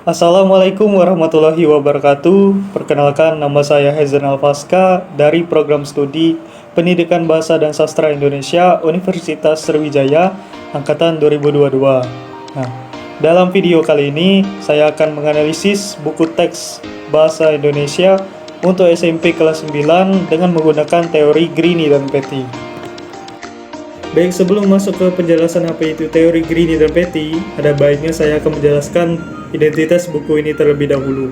Assalamualaikum warahmatullahi wabarakatuh. Perkenalkan, nama saya Hezan Alfaska dari Program Studi Pendidikan Bahasa dan Sastra Indonesia Universitas Sriwijaya Angkatan 2022. Nah, dalam video kali ini saya akan menganalisis buku teks Bahasa Indonesia untuk SMP kelas 9 dengan menggunakan teori Greene dan Petty. Baik, sebelum masuk ke penjelasan apa itu teori Greene dan Petty, ada baiknya saya akan menjelaskan identitas buku ini terlebih dahulu.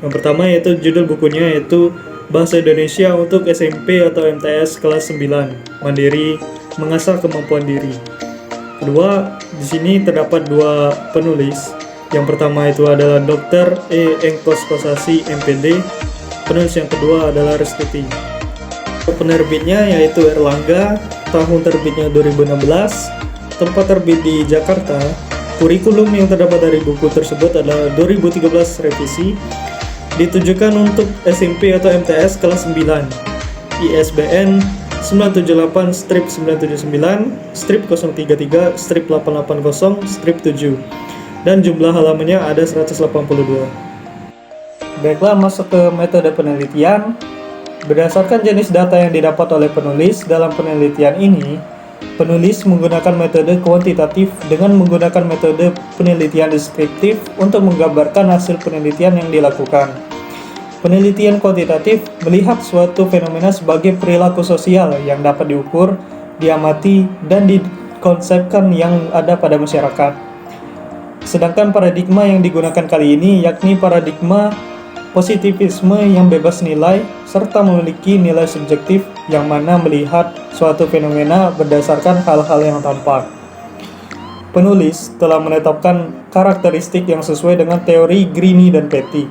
Yang pertama yaitu judul bukunya yaitu Bahasa Indonesia untuk SMP atau MTS kelas 9, Mandiri, Mengasah Kemampuan Diri. Kedua, di sini terdapat dua penulis. Yang pertama itu adalah Dr. E. Engkos Kosasi, MPD. Penulis yang kedua adalah Restuti. Penerbitnya yaitu Erlangga, tahun terbitnya 2016, tempat terbit di Jakarta. Kurikulum yang terdapat dari buku tersebut adalah 2013 revisi, ditujukan untuk SMP atau MTS kelas 9, ISBN 978-033-880-7, dan jumlah halamannya ada 182. Baiklah, masuk ke metode penelitian. Berdasarkan jenis data yang didapat oleh penulis dalam penelitian ini, penulis menggunakan metode kuantitatif dengan menggunakan metode penelitian deskriptif untuk menggambarkan hasil penelitian yang dilakukan. Penelitian kuantitatif melihat suatu fenomena sebagai perilaku sosial yang dapat diukur, diamati, dan dikonsepkan yang ada pada masyarakat. Sedangkan paradigma yang digunakan kali ini yakni paradigma positivisme yang bebas nilai serta memiliki nilai subjektif yang mana melihat suatu fenomena berdasarkan hal-hal yang tampak. Penulis telah menetapkan karakteristik yang sesuai dengan teori Greene dan Petty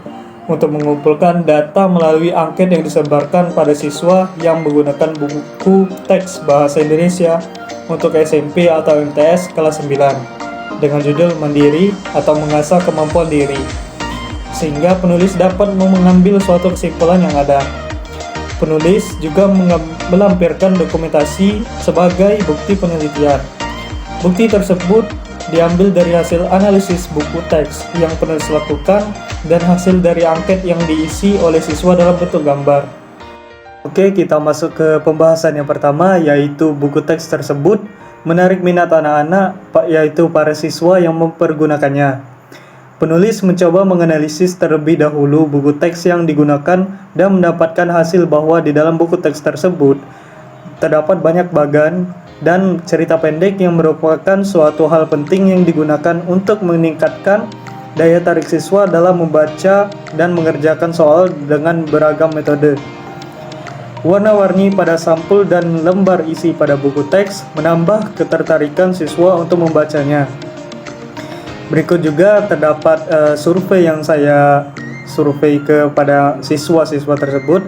untuk mengumpulkan data melalui angket yang disebarkan pada siswa yang menggunakan buku teks Bahasa Indonesia untuk SMP atau MTS kelas 9 dengan judul Mandiri atau Mengasah Kemampuan Diri, sehingga penulis dapat mengambil suatu kesimpulan yang ada. Penulis juga melampirkan dokumentasi sebagai bukti penelitian. Bukti tersebut diambil dari hasil analisis buku teks yang penulis lakukan dan hasil dari angket yang diisi oleh siswa dalam bentuk gambar. Oke, kita masuk ke pembahasan yang pertama, yaitu buku teks tersebut menarik minat anak-anak, yaitu para siswa yang mempergunakannya. Penulis mencoba menganalisis terlebih dahulu buku teks yang digunakan dan mendapatkan hasil bahwa di dalam buku teks tersebut terdapat banyak bagan dan cerita pendek yang merupakan suatu hal penting yang digunakan untuk meningkatkan daya tarik siswa dalam membaca dan mengerjakan soal dengan beragam metode. Warna-warni pada sampul dan lembar isi pada buku teks menambah ketertarikan siswa untuk membacanya. Berikut juga terdapat survei yang saya survei kepada siswa-siswa tersebut.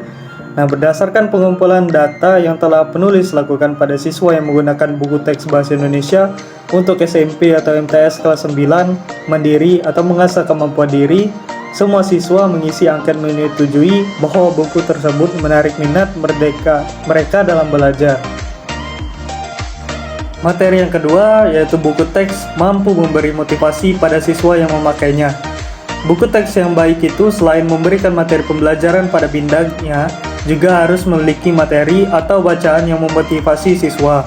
Nah, berdasarkan pengumpulan data yang telah penulis lakukan pada siswa yang menggunakan buku teks Bahasa Indonesia untuk SMP atau MTS kelas 9, Mandiri atau Mengasah Kemampuan Diri, semua siswa mengisi angket menyetujui bahwa buku tersebut menarik minat mereka dalam belajar. Materi yang kedua yaitu buku teks mampu memberi motivasi pada siswa yang memakainya. Buku teks yang baik itu selain memberikan materi pembelajaran pada bidangnya, juga harus memiliki materi atau bacaan yang memotivasi siswa.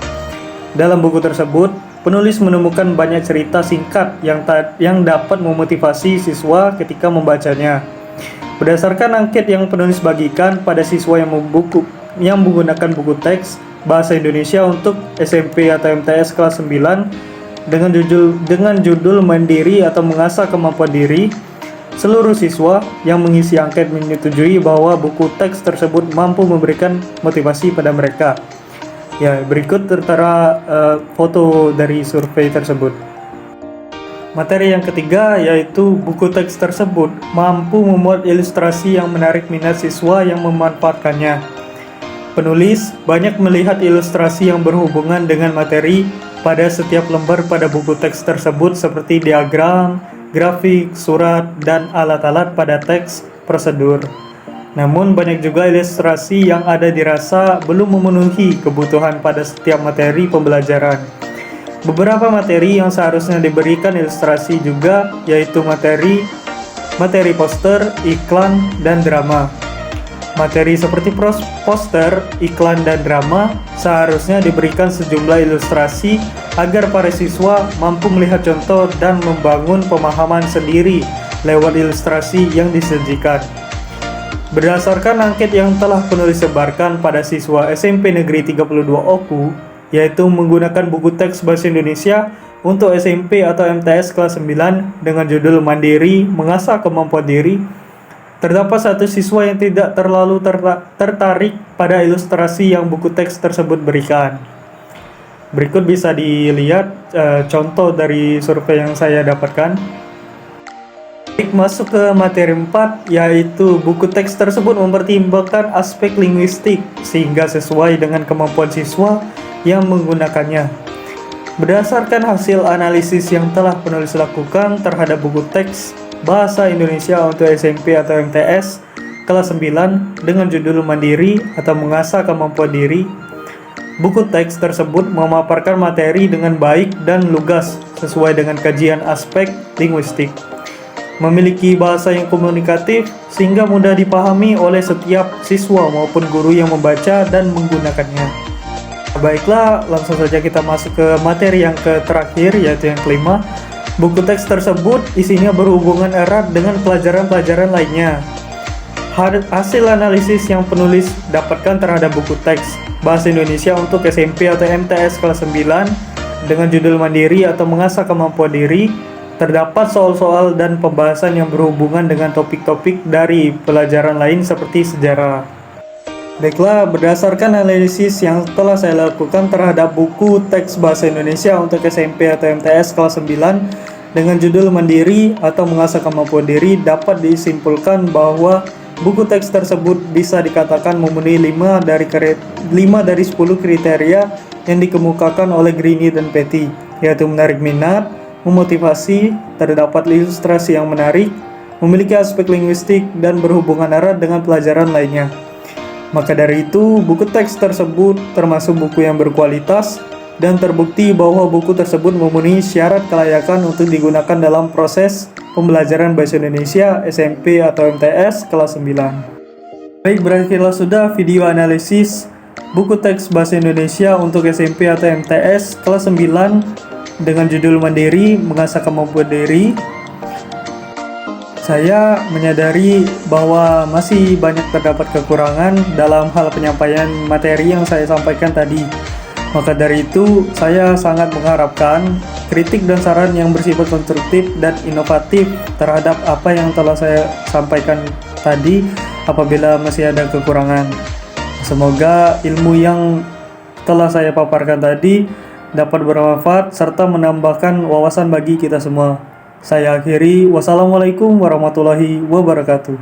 Dalam buku tersebut, penulis menemukan banyak cerita singkat yang dapat memotivasi siswa ketika membacanya. Berdasarkan angket yang penulis bagikan pada siswa yang menggunakan buku teks Bahasa Indonesia untuk SMP atau MTS kelas 9 dengan judul Mandiri atau Mengasah Kemampuan Diri, seluruh siswa yang mengisi angket menyetujui bahwa buku teks tersebut mampu memberikan motivasi pada mereka. Ya, berikut tertera foto dari survei tersebut. Materi yang ketiga yaitu buku teks tersebut mampu memuat ilustrasi yang menarik minat siswa yang memanfaatkannya. Penulis banyak melihat ilustrasi yang berhubungan dengan materi pada setiap lembar pada buku teks tersebut seperti diagram, grafik, surat, dan alat-alat pada teks prosedur. Namun banyak juga ilustrasi yang ada dirasa belum memenuhi kebutuhan pada setiap materi pembelajaran. Beberapa materi yang seharusnya diberikan ilustrasi juga, yaitu materi materi poster, iklan, dan drama. Materi seperti poster, iklan, dan drama seharusnya diberikan sejumlah ilustrasi agar para siswa mampu melihat contoh dan membangun pemahaman sendiri lewat ilustrasi yang disajikan. Berdasarkan angket yang telah penulis sebarkan pada siswa SMP Negeri 32 Oku, yaitu menggunakan buku teks bahasa Indonesia untuk SMP atau MTS kelas 9 dengan judul Mandiri, Mengasah Kemampuan Diri, terdapat satu siswa yang tidak terlalu tertarik pada ilustrasi yang buku teks tersebut berikan. Berikut bisa dilihat contoh dari survei yang saya dapatkan. Masuk ke materi 4, yaitu buku teks tersebut mempertimbangkan aspek linguistik sehingga sesuai dengan kemampuan siswa yang menggunakannya. Berdasarkan hasil analisis yang telah penulis lakukan terhadap buku teks Bahasa Indonesia untuk SMP atau MTS kelas 9 dengan judul Mandiri atau Mengasah Kemampuan Diri, buku teks tersebut memaparkan materi dengan baik dan lugas sesuai dengan kajian aspek linguistik. Memiliki bahasa yang komunikatif sehingga mudah dipahami oleh setiap siswa maupun guru yang membaca dan menggunakannya. Baiklah, langsung saja kita masuk ke materi yang terakhir, yaitu yang kelima. Buku teks tersebut isinya berhubungan erat dengan pelajaran-pelajaran lainnya. Hasil analisis yang penulis dapatkan terhadap buku teks Bahasa Indonesia untuk SMP atau MTS kelas 9 dengan judul Mandiri atau Mengasah Kemampuan Diri, terdapat soal-soal dan pembahasan yang berhubungan dengan topik-topik dari pelajaran lain seperti sejarah. Baiklah, berdasarkan analisis yang telah saya lakukan terhadap buku teks Bahasa Indonesia untuk SMP atau MTS kelas 9 dengan judul Mandiri atau Mengasah Kemampuan Diri, dapat disimpulkan bahwa buku teks tersebut bisa dikatakan memenuhi 5 dari 10 kriteria yang dikemukakan oleh Grini dan Petty, yaitu menarik minat, memotivasi, terdapat ilustrasi yang menarik, memiliki aspek linguistik, dan berhubungan erat dengan pelajaran lainnya. Maka dari itu, buku teks tersebut termasuk buku yang berkualitas dan terbukti bahwa buku tersebut memenuhi syarat kelayakan untuk digunakan dalam proses pembelajaran Bahasa Indonesia SMP atau MTS kelas 9. Baik, berakhirlah sudah video analisis buku teks Bahasa Indonesia untuk SMP atau MTS kelas 9 dengan judul Mandiri, Mengasah Kemampuan Diri. Saya menyadari bahwa masih banyak terdapat kekurangan dalam hal penyampaian materi yang saya sampaikan tadi. Maka dari itu, saya sangat mengharapkan kritik dan saran yang bersifat konstruktif dan inovatif terhadap apa yang telah saya sampaikan tadi apabila masih ada kekurangan. Semoga ilmu yang telah saya paparkan tadi dapat bermanfaat serta menambahkan wawasan bagi kita semua. Saya akhiri, wassalamualaikum warahmatullahi wabarakatuh.